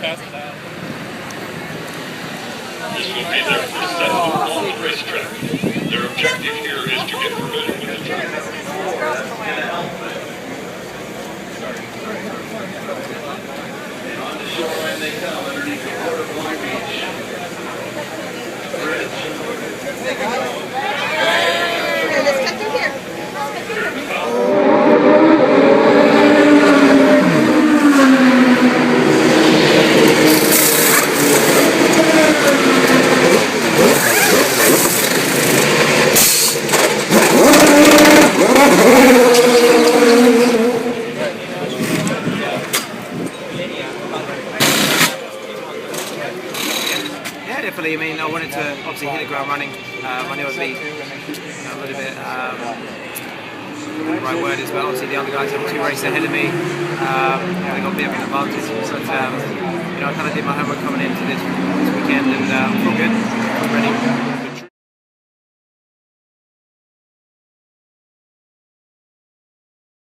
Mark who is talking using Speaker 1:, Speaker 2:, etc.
Speaker 1: This will be their first set on the racetrack. Their objective here is to get familiar with the track.
Speaker 2: And on the shoreline they come underneath the port of Long Beach. Bridge.
Speaker 3: Okay, let's cut through here.
Speaker 4: Yeah, definitely. I mean, I wanted to obviously hit the ground running. I knew I'd be a little bit, the right word is, but obviously the other guys are 2 races ahead of me. They got a bit of an advantage, but I kind of did my homework coming into this weekend, and I feel good. I'm ready.